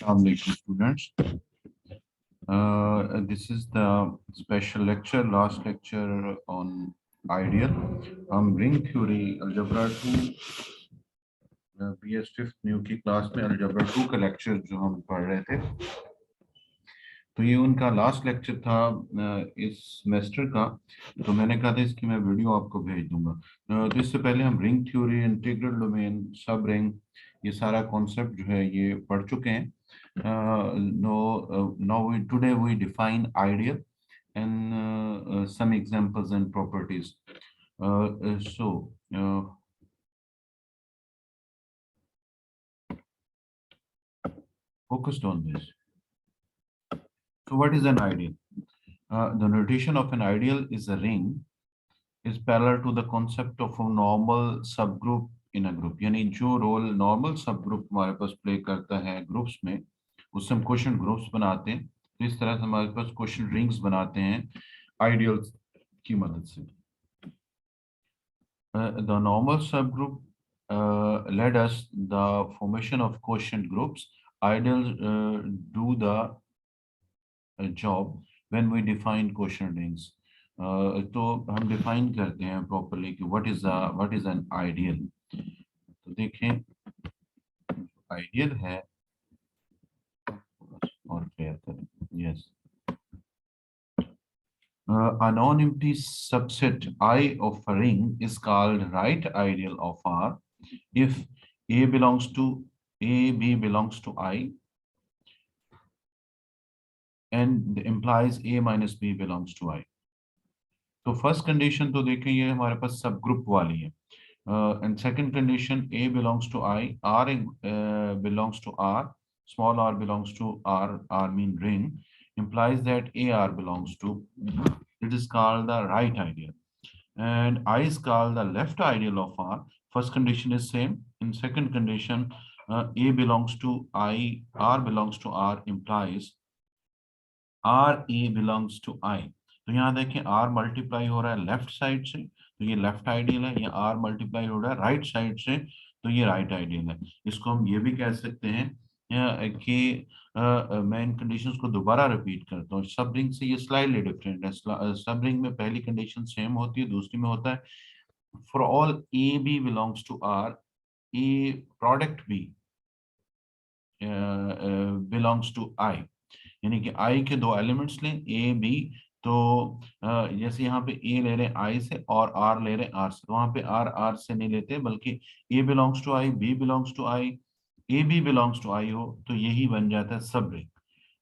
Assalamualaikum students. This is the special lecture, last lecture on ideal. हम ring theory algebra 2 BS 5th new की class में algebra 2 का lecture जो हम पढ़ रहे थे, तो ये उनका लास्ट लेक्चर था इस सेमेस्टर का। तो मैंने कहा था इसकी मैं वीडियो आपको भेज दूंगा। तो इससे पहले हम रिंग थ्योरी, इंटीग्रल डोमेन, सब रिंग, ये सारा कॉन्सेप्ट जो है ये पढ़ चुके हैं। Now today we define ideal and some examples and properties. Focused on this. So what is an ideal? The notation of an ideal is a ring is parallel to the concept of a normal subgroup in a group. यानी जो role normal सब group हमारे पास play करता है groups में, उससे हम question groups बनाते हैं। तो इस तरह से हमारे पास क्वेश्चन रिंग्स बनाते हैं आइडियल्स की मदद से। The normal subgroup led us the formation of quotient groups. Ideals do the job when we define quotient rings. तो हम डिफाइन करते हैं प्रॉपरली कि व्हाट इज एन आइडियल। तो देखें आइडियल है, और क्लियर करें, yes, a non-empty subset I of a ring is called right ideal of R if A belongs to A, B belongs to I, and implies A minus B belongs to I. तो first condition तो देखें ये हमारे पास सब group वाली है, and second condition A belongs to I, R belongs to R, small r belongs to R mean ring, implies that AR belongs to, it is called the right ideal, and I is called the left ideal of R. First condition is same. In second condition, A belongs to I, R belongs to R, implies R A belongs to I. तो यहाँ देखें R multiply हो रहा है left side से, तो ये left ideal है। ये R मल्टीप्लाई हो रहा है राइट साइड से, तो ये राइट आइडियल है। इसको हम ये भी कह सकते हैं कि मैं इन कंडीशंस को दोबारा रिपीट करता हूँ। सब रिंग से ये स्लाइटली डिफरेंट है। सब रिंग में पहली कंडीशन सेम होती है, दूसरी में होता है for all A B belongs to R, A product B belongs to I, यानी कि आई के दो एलिमेंट्स लें ए बी। तो जैसे यहाँ पे ए ले रहे हैं आई से और आर ले रहे हैं आर से, तो वहां पे आर से नहीं लेते, बल्कि A belongs to I, B belongs to I, A B belongs to I हो, तो यही बन जाता है सब रिंग।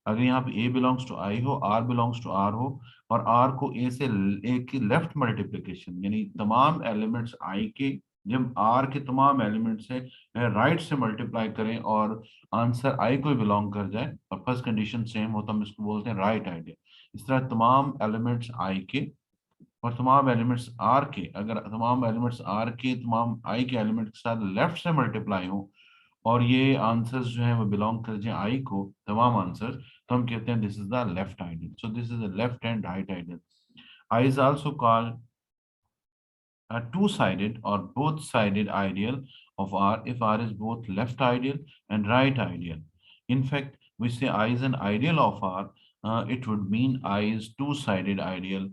अगर यहाँ पे ए बिलोंग्स टू आई हो, आर बिलोंग्स टू आर हो, और आर को ए से ए की लेफ्ट मल्टीप्लिकेशन, यानी तमाम एलिमेंट्स आई के जब आर के तमाम एलिमेंट से राइट से मल्टीप्लाई करें और आंसर आई को बिलोंग कर जाए और फर्स्ट कंडीशन सेम हो, तो हम इसको बोलते हैं राइट आइडिया। इस तरह तमाम एलिमेंट्स आई के और तमाम एलिमेंट्स आर के, अगर तमाम एलिमेंट्स आर के तमाम आई के एलिमेंट के साथ लेफ्ट से मल्टीप्लाई हो और ये आंसर्स जो है वो बिलोंग कर जाए आई को, तमाम आंसर्स, तो हम कहते हैं this is the left ideal. So this is the left and right ideal. I is also called a two-sided or both-sided ideal of R if R is both left ideal and right ideal. In fact, we say I is an ideal of R, it would mean I is two-sided ideal,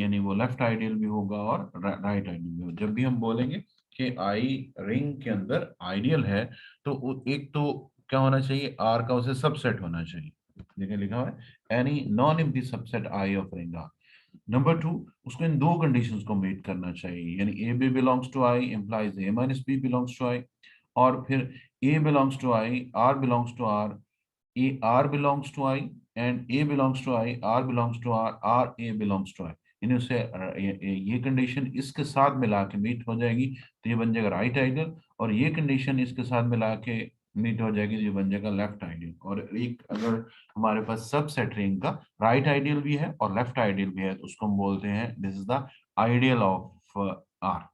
यानी वो left ideal भी होगा और right ideal भी होगा। जब भी हम बोलेंगे कि आई रिंग के अंदर आइडियल है, तो एक तो क्या होना चाहिए, आर का उसे सबसेट होना चाहिए। देखिए लिखा हुआ है any non empty subset I of ring R. Number two, उसको इन दो कंडीशंस को मीट करना चाहिए, यानी A B belongs to I implies A minus B belongs to I, और फिर A belongs to I, R belongs to R, A R belongs to I, and A belongs to I, R belongs to R, R A belongs to I. यानी उससे ये condition इसके साथ मिला के meet हो जाएगी, तो ये बन जाएगा राइट आइडियल, और ये कंडीशन इसके साथ मिला के मीट हो जाएगी, ये बन जाएगा लेफ्ट आइडियल। और एक अगर हमारे पास सब सेट रिंग का राइट आइडियल भी है और लेफ्ट आइडियल भी है, तो उसको हम बोलते हैं this is the ideal of R.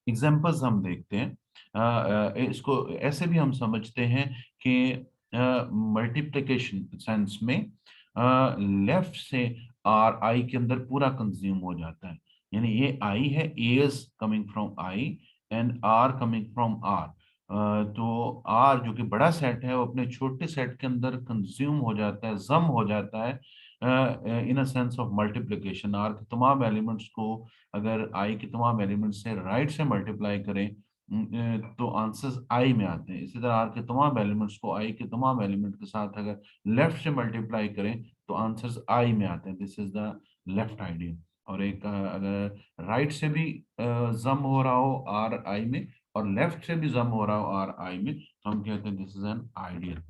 Examples हम देखते हैं। इसको ऐसे भी हम समझते हैं कि मल्टीप्लिकेशन सेंस में लेफ्ट से आर आई के अंदर पूरा कंज्यूम हो जाता है, यानी ये आई है, A is coming from I and R coming from R, तो आर जो कि बड़ा सेट है वो अपने छोटे सेट के अंदर कंज्यूम हो जाता है, जम हो जाता है in a sense of multiplication. R के तमाम एलिमेंट्स को अगर आई के तमाम एलिमेंट्स से राइट से मल्टीप्लाई करें तो आंसर्स आई में आते हैं। इसी तरह आर के तमाम एलिमेंट्स को आई के तमाम एलिमेंट के साथ अगर लेफ्ट से मल्टीप्लाई करें तो आंसर्स आई में आते हैं। This is the left ideal. और एक अगर राइट से भी जम हो रहा हो आर आई में और लेफ्ट से भी जम हो रहा हो आर आई में तो हम कहते हैं this is an ideal.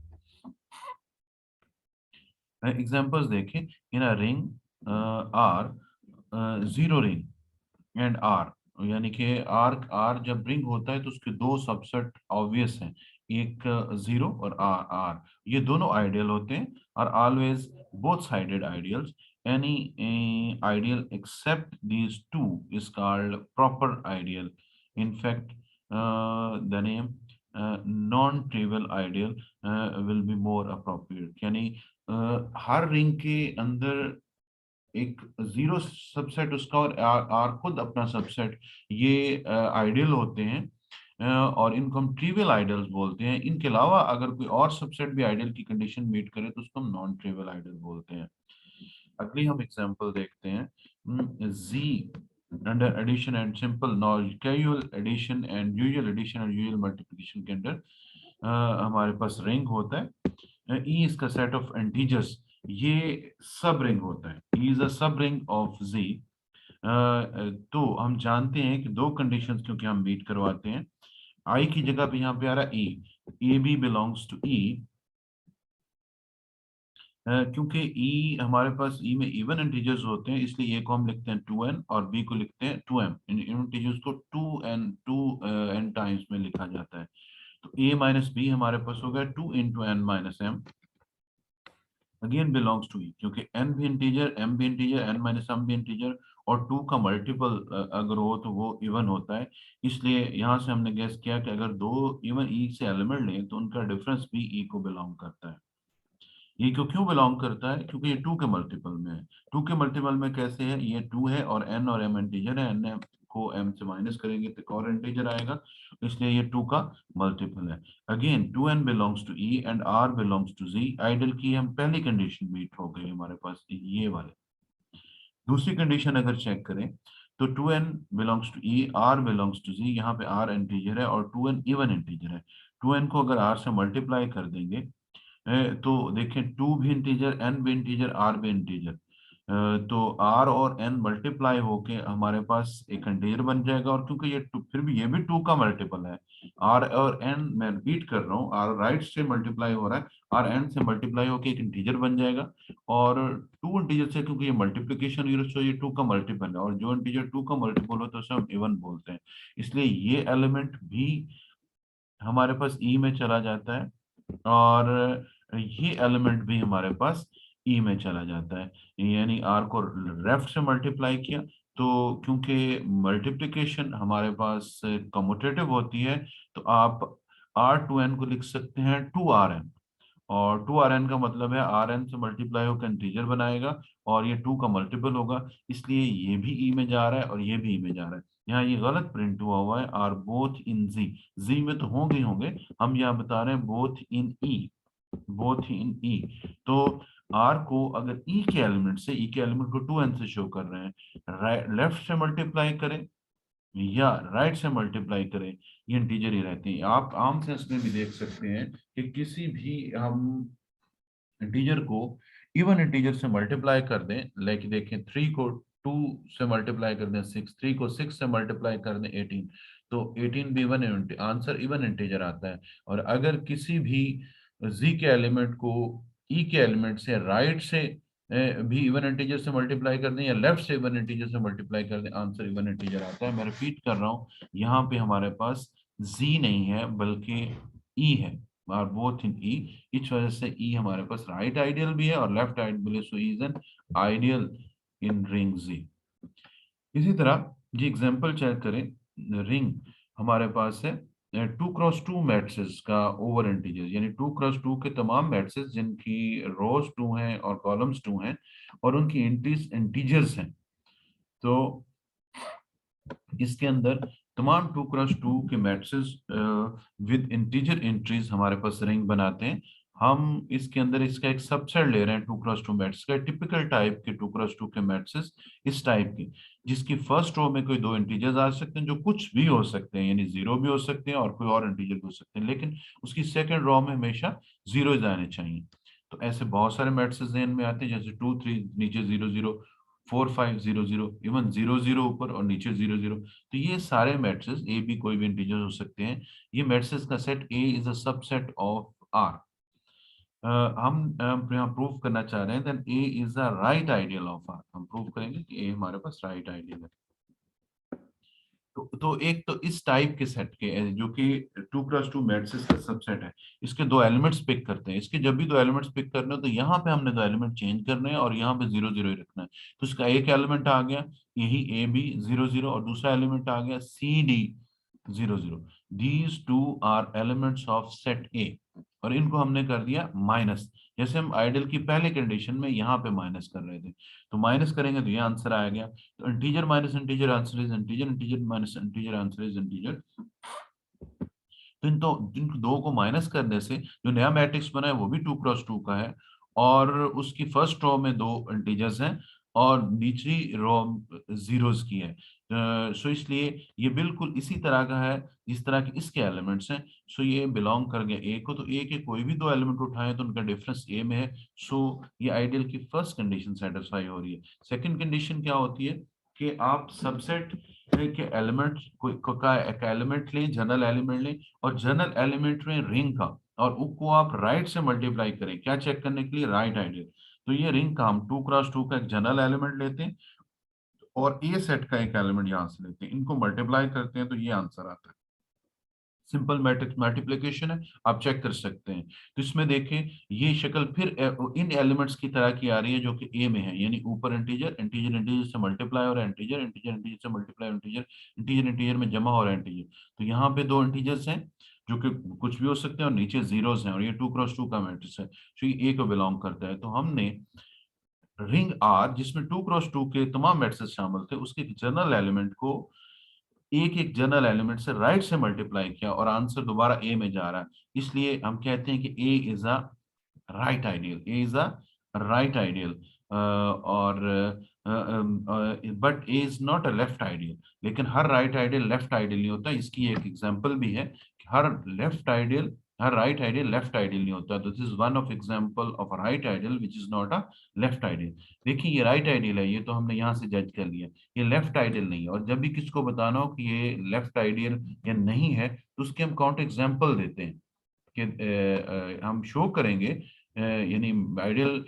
Examples देखें। In a ring R, zero ring and R, यानी कि आर आर जब रिंग होता है तो उसके दो सबसेट ऑब्वियस हैं, एक जीरो और आर आर, ये दोनों आइडियल होते हैं और always both sided ideals. Any ideal except these two is called proper ideal. In fact the name non trivial ideal will be more appropriate. यानी हर रिंग के अंदर एक जीरो सबसेट उसका और आर खुद अपना सबसेट, ये आइडियल होते हैं और इनको हम ट्रिवियल आइडियल्स बोलते हैं। इनके अलावा अगर कोई और सबसेट भी आइडियल की कंडीशन मीट करे तो उसको हम नॉन ट्रिवियल आइडियल बोलते हैं। अगली हम एग्जांपल देखते हैं। G under addition and simple non casual addition and usual addition और यूजुअल मल्टीप्लिकेशन के अंदर हमारे पास रिंग होता है। ई इसका सेट ऑफ इंटीजर्स, ये सब रिंग होता है। ई इज अ सब रिंग ऑफ जी। तो हम जानते हैं कि दो कंडीशंस क्योंकि हम मीट करवाते हैं। आई की जगह पे यहाँ पे आ रहा है ई, ए बी बिलोंग्स टू ई। क्योंकि ई हमारे पास ई में इवन इंटीजर्स होते हैं इसलिए ए को हम लिखते हैं 2n और बी को लिखते हैं 2m। इन इंटीजर्स को 2n टाइम्स में लिखा जाता है। तो a माइनस बी हमारे पास हो गया 2 × n - m again belongs to E, क्योंकि n भी इंटीजर m भी इंटीजर n माइनस m भी इंटीजर और 2 का मल्टीपल अगर हो तो वो इवन होता है। इसलिए यहाँ से हमने गेस किया कि अगर दो इवन ई से एलिमेंट लें तो उनका डिफरेंस भी ई को बिलोंग करता है। ये क्यों बिलोंग करता है? क्योंकि ये 2 के मल्टीपल में है। 2 के मल्टीपल में कैसे है? ये 2 है और n और m इंटीजर है, n को m से माइनस करेंगे तो एक और इंटीजर आएगा, इसलिए ये 2 का मल्टीपल है। Again 2n belongs to e and r belongs to z। Ideal की हम पहली कंडीशन मीट हो गई हमारे पास ये वाले। दूसरी कंडीशन अगर चेक करें तो 2n belongs to e, r belongs to z। यहाँ पे r इंटीजर है और 2n इवन इंटीजर है। 2n को अगर r से मल्टीप्लाई कर देंगे तो देखें 2 भी इंटीजर, n भी इंटीजर, r भी इंटीजर। तो r और n मल्टीप्लाई होके हमारे पास एक इंटीजर बन जाएगा। और क्योंकि ये फिर भी ये भी 2 का मल्टीपल है, r और n मैं रिपीट कर रहा हूँ, r राइट से मल्टीप्लाई हो रहा है, r n से मल्टीप्लाई होके एक इंटीजर बन जाएगा। और 2 इंटीजर से क्योंकि ये मल्टीप्लिकेशन यूज तो ये 2 का मल्टीपल है और जो इंटीजर 2 का मल्टीपल हो तो उसे हम इवन बोलते हैं। इसलिए ये एलिमेंट भी हमारे पास ई में चला जाता है और ये एलिमेंट भी हमारे पास ई में चला जाता है। यानी आर को लेफ्ट से मल्टीप्लाई किया तो क्योंकि मल्टीप्लिकेशन हमारे पास कम्यूटेटिव होती है तो आप R2n को लिख सकते हैं 2rn। और 2rn का मतलब है rn से मल्टीप्लाई होकर इंटीजर बनाएगा और ये 2 का मल्टीपल होगा, इसलिए ये भी ई में जा रहा है और ये भी ई में जा रहा है। यहाँ ये गलत प्रिंट हुआ है आर बोथ इन जी। जी में तो होंगे ही होंगे, हम यहाँ बता रहे हैं both in E, both in ई। तो आर को अगर ई के एलिमेंट से, ई के एलिमेंट को 2n से शो कर रहे हैं, लेफ्ट से मल्टीप्लाई करें या राइट से मल्टीप्लाई करें ये इंटीजर ही रहते हैं। आप आम सेंस में भी देख सकते हैं कि किसी भी हम इंटीजर को इवन इंटीजर से मल्टीप्लाई कर दें, लाइक देखें 3 को 2 से मल्टीप्लाई कर दें 6, 3 को 6 से मल्टीप्लाई कर दें 18, तो 18 भी इवन आंसर इवन इंटीजर आता है। और अगर किसी भी जी के एलिमेंट को ई के एलिमेंट से राइट से भी इवन इंटीजर से मल्टीप्लाई कर दें या लेफ्ट से इवन इंटीजर से मल्टीप्लाई कर दें, आंसर इवन इंटीजर आता है। मैं रिपीट कर रहा हूँ, यहाँ पे हमारे पास जी नहीं है बल्कि ई है, आर बोथ इन ई। इस वजह से ई हमारे पास राइट आइडियल भी है और लेफ्ट आइडियल भी है, so E is an ideal in ring G. इसी तरह जी एग्जांपल चेक करें। रिंग हमारे पास है 2 × 2 मैट्रिक्स का ओवर इंटीजर, यानी 2 × 2 के तमाम मैट्रिक्स जिनकी रोज 2 हैं और कॉलम्स 2 हैं और उनकी इंटीजर्स हैं। तो इसके अंदर तमाम 2x2 के मैट्रिसेस विद इंटीजर एंट्रीज हमारे पास रिंग बनाते हैं। हम इसके अंदर इसका एक सबसेट ले रहे हैं 2x2 मैट्रिक्स का, टिपिकल टाइप के 2x2 के मैट्रिसेस इस टाइप के, जिसकी फर्स्ट रो में कोई दो इंटीजर्स आ सकते हैं जो कुछ भी हो सकते हैं, यानी जीरो भी हो सकते हैं और कोई और इंटीजर भी हो सकते हैं, लेकिन उसकी सेकंड रो में हमेशा जीरो आने चाहिए। तो ऐसे बहुत सारे मैट्रिसेस जहन में आते हैं, जैसे 2 3 नीचे 0 0, 4 5 0 0, इवन 0 0 ऊपर और नीचे 0 0। तो ये सारे मैट्रिसेस ए बी कोई भी इंटीजर हो सकते हैं। ये मैट्रिसेस का set A is a subset of R. हम यहाँ प्रूव करना चाह रहे हैं then A is the right ideal of R. हम प्रूव करेंगे कि ए हमारे पास राइट आइडियल है। तो एक तो इस टाइप के सेट के जो कि 2x2 मैट्रिसेस का सबसेट है, इसके दो एलिमेंट्स पिक करते हैं। इसके जब भी दो एलिमेंट्स पिक करने हो तो यहाँ पे हमने दो एलिमेंट चेंज करने हैं और यहाँ पे 0 0 ही रखना है। तो इसका एक एलिमेंट आ गया यही ए बी 0 0, और दूसरा एलिमेंट आ गया C D 0 0। These two are elements of set A, और इनको हमने कर दिया माइनस, जैसे हम आइडियल की पहले कंडीशन में यहाँ पे माइनस कर रहे थे। तो माइनस करेंगे तो ये आंसर आ गया। तो integer minus integer answer is integer, integer minus integer answer is integer. तो इन दो को माइनस करने से जो नया मैट्रिक्स बना है वो भी 2x2 का है, और उसकी फर्स्ट रो में दो इंटीजर्स हैं और निचली रो जीरोस की है। सो इसलिए ये बिल्कुल इसी तरह का है जिस तरह के इसके एलिमेंट्स हैं। सो ये बिलोंग कर गया ए को, तो ए के कोई भी दो एलिमेंट उठाएं तो उनका डिफरेंस ए में है। सो ये आइडियल की फर्स्ट कंडीशन सेटिस्फाई हो रही है। सेकंड कंडीशन क्या होती है कि आप सबसेट के एलिमेंट का एक एलिमेंट लें, जनरल एलिमेंट लें, और जनरल एलिमेंट में रिंग का, और उसको आप राइट से मल्टीप्लाई करें, क्या चेक करने के लिए, राइट आइडियल। तो ये रिंग का हम 2x2 का एक जनरल एलिमेंट लेते हैं और ए सेट का एक एलिमेंट यहां से लेते हैं, इनको मल्टीप्लाई करते हैं तो ये आंसर आता है। सिंपल मैट्रिक्स मल्टीप्लिकेशन है, आप चेक कर सकते हैं। तो इसमें देखें ये शक्ल फिर इन एलिमेंट्स की तरह की आ रही है जो कि ए में है, यानी ऊपर इंटीजर इंटीजर इंटीजर से मल्टीप्लाई हो रहा है, इंटीजर इंटीजर इंटीजर से मल्टीप्लाई, इंटीजर इंटीजर इंटीजर में जमा हो रहा है इंटीजर। तो यहाँ पे दो इंटीजर्स हैं जो कि कुछ भी हो सकते हैं और नीचे जीरोस हैं, और ये 2x2 का मैट्रिक्स है, तो ये ए को बिलोंग करता है। तो हमने रिंग आर जिसमें 2x2 के तमाम मैट्रिक्स शामिल थे उसके जनरल एलिमेंट को एक एक जनरल एलिमेंट से राइट से मल्टीप्लाई किया और आंसर दोबारा ए में जा रहा है, इसलिए हम कहते हैं कि A is a right ideal, A is a right ideal. और but A is not a left ideal. लेकिन हर राइट आइडियल लेफ्ट आइडियल नहीं होता, इसकी एक एग्जांपल भी है कि हर राइट आइडियल लेफ्ट आइडियल नहीं होता। This is one of example of a right ideal which is not a left ideal. देखिए ये राइट आइडियल है, ये तो हमने यहाँ से जज कर लिया, ये लेफ्ट आइडियल नहीं है। और जब भी किसको बताना हो कि ये लेफ्ट आइडियल या नहीं है तो उसके हम काउंटर एग्जांपल देते हैं कि हम शो करेंगे, यानी आइडियल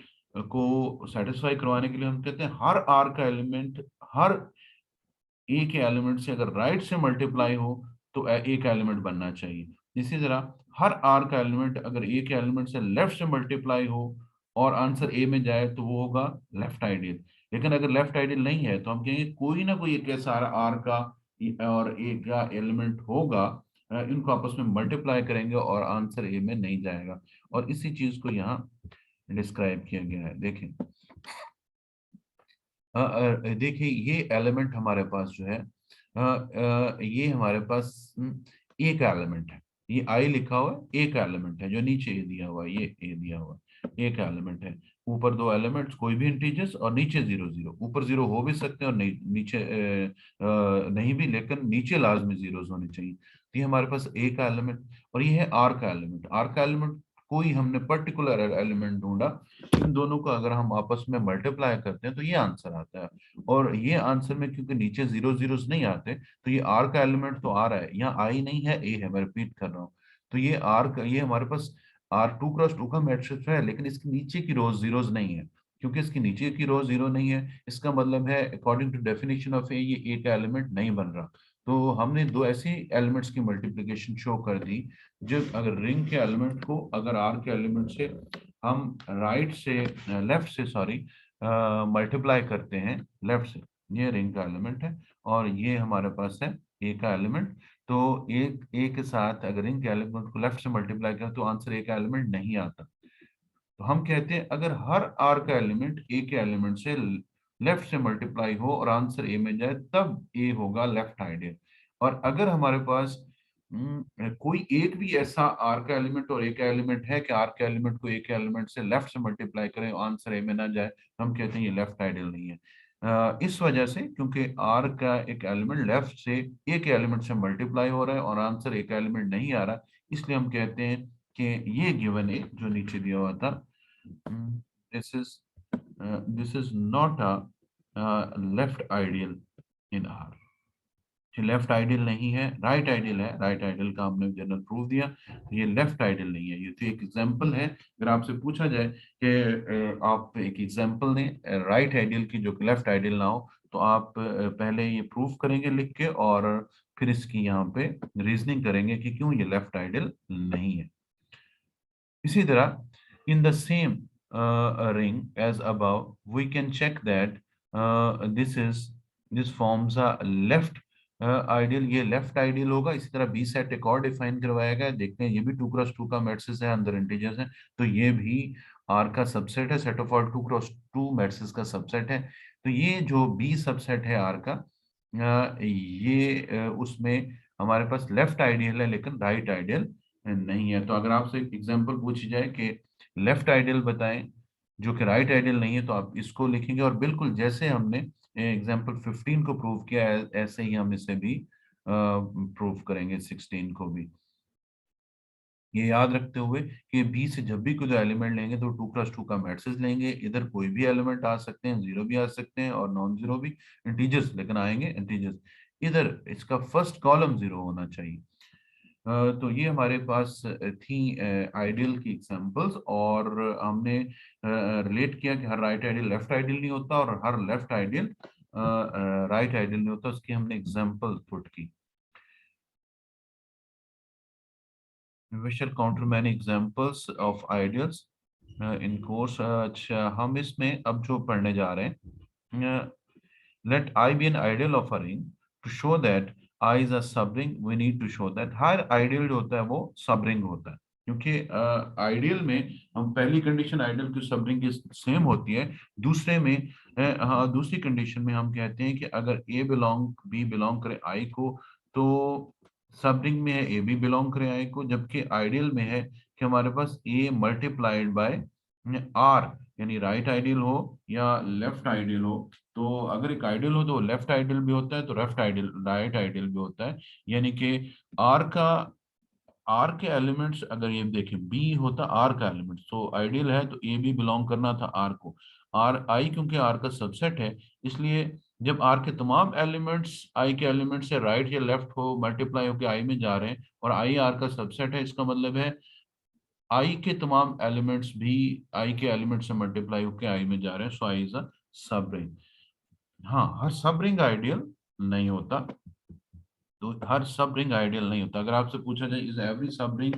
को सेटिस्फाई करवाने के लिए हम कहते हैं हर आर का एलिमेंट हर ए के एलिमेंट से अगर राइट से मल्टीप्लाई हो तो ए का एलिमेंट बनना चाहिए। इसी तरह हर आर का एलिमेंट अगर ए के एलिमेंट से लेफ्ट से मल्टीप्लाई हो और आंसर ए में जाए तो वो होगा लेफ्ट आइडियल। लेकिन अगर लेफ्ट आइडियल नहीं है तो हम कहेंगे कोई ना कोई एक ऐसा आर का और ए का एलिमेंट होगा, इनको आपस में मल्टीप्लाई करेंगे और आंसर ए में नहीं जाएगा। और इसी चीज को यहाँ डिस्क्राइब किया गया है। देखें देखिए ये एलिमेंट हमारे पास जो है ये हमारे पास एक एलिमेंट है, ये आई लिखा हुआ है, एक एलिमेंट है जो नीचे ए दिया हुआ है, ये ए दिया हुआ है, एक एलिमेंट है। ऊपर दो एलिमेंट्स कोई भी इंटीजर्स और नीचे 0 0, ऊपर जीरो हो भी सकते हैं और नीचे नहीं भी, लेकिन नीचे लाजमी जीरोस होने चाहिए। तो ये हमारे पास ए का एलिमेंट और ये है आर का एलिमेंट। आर का एलिमेंट कोई हमने पर्टिकुलर एलिमेंट ढूंढा, इन दोनों को अगर हम आपस में मल्टीप्लाई करते हैं तो ये आंसर आता है। और ये आंसर में क्योंकि नीचे जीरो जीरोस नहीं आते तो ये आर का एलिमेंट तो आ रहा है, यहाँ आई नहीं है ए है, मैं रिपीट कर रहा हूँ। तो ये आर का ये हमारे पास आर 2x2 का मैट्रिक्स है, लेकिन इसके नीचे की रोज जीरोस नहीं है। क्योंकि इसकी नीचे की रो जीरो नहीं है इसका मतलब है अकॉर्डिंग टू डेफिनेशन ऑफ ये का एलिमेंट नहीं बन रहा। तो हमने दो ऐसी एलिमेंट्स की मल्टीप्लिकेशन शो कर दी, जब अगर रिंग के एलिमेंट को अगर आर के एलिमेंट से हम राइट से लेफ्ट से सॉरी मल्टीप्लाई करते हैं लेफ्ट से, ये रिंग का एलिमेंट है और ये हमारे पास है ए का एलिमेंट। तो एक ए के साथ अगर रिंग के एलिमेंट को लेफ्ट से मल्टीप्लाई करें तो आंसर ए का एलिमेंट नहीं आता। तो हम कहते हैं अगर हर आर का एलिमेंट ए के एलिमेंट से लेफ्ट से मल्टीप्लाई हो और आंसर ए में जाए तब ए होगा लेफ्ट आइडियल। और अगर हमारे पास कोई एक भी ऐसा आर का एलिमेंट और ए का एलिमेंट है कि आर के एलिमेंट को ए के एलिमेंट से लेफ्ट से मल्टीप्लाई करें आंसर ए में ना जाए, तो हम कहते हैं ये लेफ्ट आइडियल नहीं है। इस वजह से, क्योंकि आर का एक एलिमेंट लेफ्ट से ए के एलिमेंट से मल्टीप्लाई हो रहा है और आंसर ए का एलिमेंट नहीं आ रहा, इसलिए हम कहते हैं कि ये गिवन ए जो नीचे दिया हुआ था, this is this is not a left ideal in are. Left ideal नहीं है, राइट आइडियल है। राइट आइडियल का हमने जनरल प्रूफ दिया, तो ये लेफ्ट आइडियल नहीं है। ये तो एक एग्जांपल है। अगर आपसे पूछा जाए कि आप एक एग्जांपल दें राइट आइडियल की जो लेफ्ट आइडियल ना हो, तो आप पहले ये प्रूफ करेंगे लिख के, और फिर इसकी यहाँ पे रीजनिंग करेंगे कि क्यों ये लेफ्ट आइडियल नहीं है। इसी तरह in the same ring as above we can check that this forms a left ideal. ये लेफ्ट आइडियल होगा। इसी तरह बी सेट एक और डिफाइन करवाया गया है, देखते हैं। ये भी 2x2 का मैट्रिक्स है, अंदर इंटीजर्स है, तो ये भी आर का सबसेट है। Set of all 2x2 matrix का सबसेट है। तो ये जो बी सबसेट है आर का, ये उसमें हमारे पास लेफ्ट आइडियल है लेकिन राइट आइडियल नहीं है। तो अगर आपसे एक एग्जांपल पूछी जाए कि लेफ्ट आइडियल बताएं जो कि राइट आइडियल नहीं है, तो आप इसको लिखेंगे, और बिल्कुल जैसे हमने एग्जांपल 15 को प्रूव किया है, ऐसे ही हम इसे भी प्रूव करेंगे 16 को भी। ये याद रखते हुए कि बी से जब भी कोई एलिमेंट लेंगे तो 2x2 का मैट्रिक्स लेंगे। इधर कोई भी एलिमेंट आ सकते हैं, जीरो भी आ सकते हैं और नॉन जीरो भी, इंटीजर्स लेकिन आएंगे इंटीजर्स। इधर इसका फर्स्ट कॉलम जीरो होना चाहिए। तो ये हमारे पास थी आइडियल की एग्जांपल्स, और हमने रिलेट किया कि हर राइट आइडियल लेफ्ट आइडियल नहीं होता और her left ideal right ideal नहीं होता। उसकी हमने एग्जांपल पुट की। We shall counter many examples of ideals in course। अच्छा, हम इसमें अब जो पढ़ने जा रहे हैं, let I be an ideal of a ring to show that I is a subring, we need to show that her ideal जो होता है वो सबरिंग होता है। क्योंकि आइडियल में हम पहली कंडीशन आइडियल की सबरिंग की सेम होती है। दूसरे में हाँ, दूसरी कंडीशन में हम कहते हैं कि अगर ए बिलोंग बी बिलोंग करे आई को, तो सबरिंग में है ए बी बिलोंग करे आई को, जबकि आइडियल में है कि हमारे पास ए मल्टीप्लाइड बाय आर, यानी राइट आइडियल हो या लेफ्ट आइडियल हो। तो अगर एक आइडियल हो तो लेफ्ट आइडियल भी होता है, तो लेफ्ट आइडियल राइट आइडियल भी होता है। यानी कि आर का आर के एलिमेंट्स अगर ये देखें, बी होता आर का एलिमेंट, तो आइडियल है तो ए भी बिलोंग करना था आर को। आर आई क्योंकि आर का सबसेट है, इसलिए जब आर के तमाम एलिमेंट्स आई के एलिमेंट से राइट या लेफ्ट हो मल्टीप्लाई होकर आई में जा रहे हैं, और आई आर का सबसेट है, इसका मतलब है आई के तमाम एलिमेंट्स भी आई के एलिमेंट से मल्टीप्लाई होकर आई में जा रहे हैं। सो आई इज अ सब रिंग। हाँ, हर सब रिंग आइडियल नहीं होता। तो हर सब रिंग आइडियल नहीं होता। अगर आपसे पूछा जाए इज एवरी सब रिंग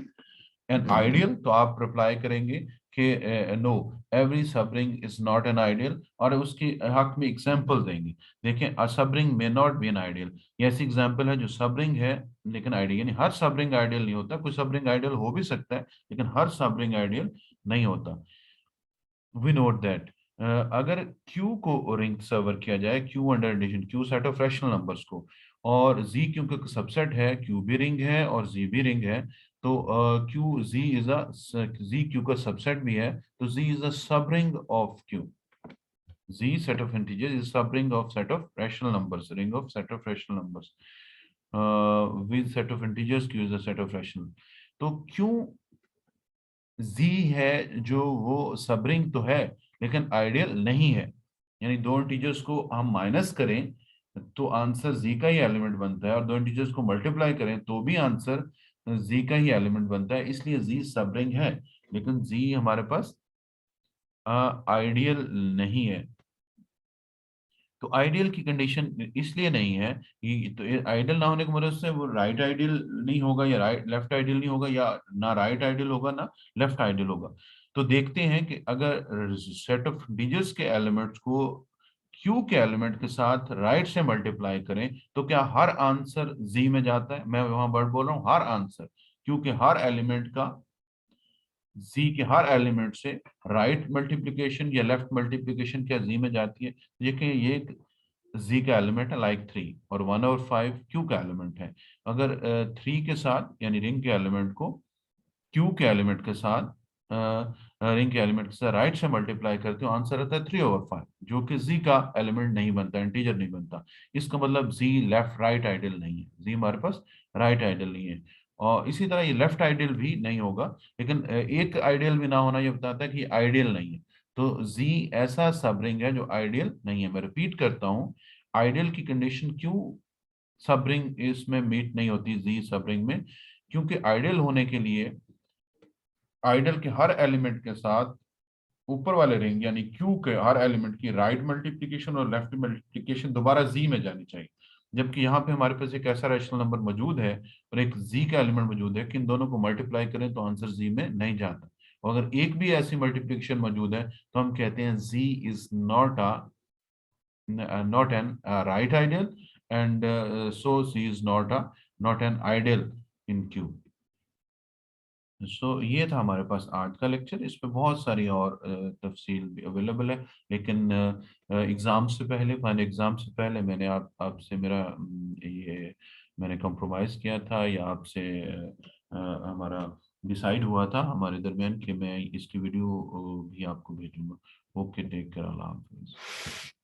एन आइडियल, तो आप रिप्लाई करेंगे कि नो, एवरी सब ring is not an ideal, और उसके हक में एग्जांपल देंगे। देखें, अ सब ring may not be an ideal, ये ऐसी एग्जांपल है जो सब रिंग है लेकिन आइडियल, यानी हर सब रिंग आइडियल नहीं होता। कोई सब रिंग आइडियल हो भी सकता है लेकिन हर सब रिंग आइडियल नहीं होता। वी नोट दैट अगर Q को रिंग सर्वर किया जाए, Q under addition, Q set of rational numbers को, और Z क्योंकि सबसेट है, Q भी रिंग है और Z भी रिंग है, तो Q Z is a Z Q का सबसेट भी है, तो Z इज अ सब ring of Q। Z set of integers is subring of set of rational numbers, ring of set of rational numbers with set of integers Q is a set of rational। तो क्यों जी है जो वो subring तो है लेकिन ideal नहीं है, यानी दो इंटीजर्स को हम माइनस करें तो आंसर जी का ही एलिमेंट बनता है, और दो इंटीजर्स को मल्टीप्लाई करें तो भी आंसर जी का ही एलिमेंट बनता है, इसलिए जी सबरिंग है लेकिन जी हमारे पास आइडियल नहीं है। तो आइडियल की कंडीशन इसलिए नहीं है, ये तो आइडियल ना होने की वजह से वो राइट आइडियल नहीं होगा या राइट लेफ्ट आइडियल नहीं होगा, या ना राइट आइडियल होगा ना लेफ्ट आइडियल होगा। तो देखते हैं कि अगर सेट ऑफ डिजिट्स के एलिमेंट्स को क्यू के एलिमेंट के साथ राइट से मल्टीप्लाई करें तो क्या हर आंसर जी में जाता है। मैं वहां वर्ड बोल रहा हूँ हर आंसर, क्योंकि हर एलिमेंट का जी के हर एलिमेंट से राइट मल्टीप्लिकेशन या लेफ्ट मल्टीप्लिकेशन क्या जी में जाती है। देखिए, ये जी का एलिमेंट है लाइक 3, और 1/5 क्यू का एलिमेंट है। अगर 3 के साथ यानी रिंग के एलिमेंट को क्यू के एलिमेंट के साथ रिंग के एलिमेंट के साथ राइट से मल्टीप्लाई करते हो, आंसर आता है 3/5, जो कि जी का एलिमेंट नहीं बनता, इंटीजर नहीं बनता। इसका मतलब जी लेफ्ट राइट आइडियल नहीं है, जी हमारे पास राइट आइडियल नहीं है। और इसी तरह ये लेफ्ट आइडियल भी नहीं होगा, लेकिन एक आइडियल भी ना होना ये बताता है कि आइडियल नहीं है। तो जी ऐसा सब रिंग है जो आइडियल नहीं है। मैं रिपीट करता हूँ, आइडियल की कंडीशन क्यों सब रिंग इसमें मीट नहीं होती जी सब रिंग में, क्योंकि आइडियल होने के लिए आइडल के हर एलिमेंट के साथ ऊपर वाले रिंग यानी क्यू के हर एलिमेंट की राइट मल्टीप्लिकेशन और लेफ्ट मल्टीप्लिकेशन दोबारा जी में जानी चाहिए। जबकि यहाँ पे हमारे पास एक ऐसा रैशनल नंबर मौजूद है और एक जी का एलिमेंट मौजूद है कि इन दोनों को मल्टीप्लाई करें तो आंसर जी में नहीं जाता। और अगर एक भी ऐसी मल्टीप्लिकेशन मौजूद है तो हम कहते हैं G is not an right ideal, and so C is not an ideal in Q. ये था हमारे पास आज का लेक्चर। इस पे बहुत सारी और तफसील भी अवेलेबल है, लेकिन एग्जाम से पहले, फाइनल एग्जाम से पहले मैंने आपसे मेरा ये मैंने कंप्रोमाइज़ किया था, या आपसे हमारा डिसाइड हुआ था हमारे दरमियान कि मैं इसकी वीडियो भी आपको भेजूंगा। ओके, टेक केयर, अल्लाह हाफिज़।